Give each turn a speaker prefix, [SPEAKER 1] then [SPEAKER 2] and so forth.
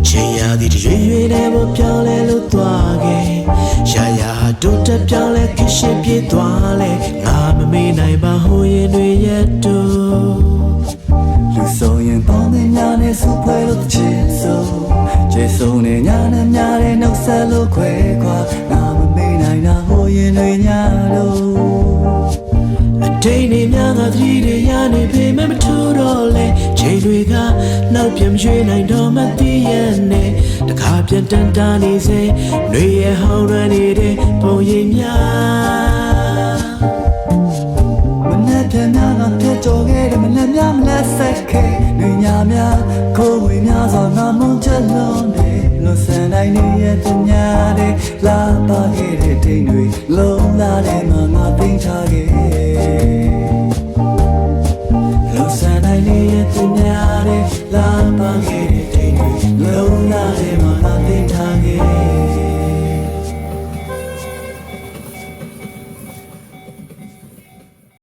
[SPEAKER 1] ချိန်ရသည်ရွေရွေနဲ့ပေါ်ပြောင်းလဲလို့သွားခဲ့ရာရာတိုးတက်ပြောင်းလဲခရှိပြေးသွားလဲငါမမေ့နိုင်ပါဟိုရင်တွေရဲ့တူ
[SPEAKER 2] လူဆုံးရင်ပေါင်းတဲ့ညာနဲ့စူပွဲလို့ချစ်ဆိုကျေဆုံးနဲ့ညာနဲ့များတဲ့နှုတ်ဆက်လို့ခွဲခွာငါမမေ့နိုင်တာဟိုရင်တွေညာလို့
[SPEAKER 1] အတိတ်နေများကသတိတွေရနေပေမဲ့မထူတော့လဲချိန်တွေကနောက်ပြန်ရွှေ့နိုင်တော့မသိရဲ့နဲ့တခါပြန်တန်တာနေစေနှွေရဲ့ဟောင်းရနေတဲ့ပုံရိပ်များ
[SPEAKER 2] မနဲ့ပြန်များကပြတ်တော်ခဲ့တယ်မနဲ့များမနဲ့ဆက်ခဲ့နှွေညာများခိုးဝေများစွာငါမုန်းချက်လုံးတယ်လွန်ဆန်နိုင်နေရဲ့သူများတဲ့လာပါခဲ့တဲ့တိမ်တွေလုံးလာတဲ့မှာငါသိမ်းထားခဲ့လွန်ဆန်နိုင်နေရဲ့သူများတဲ့လာပါခဲ့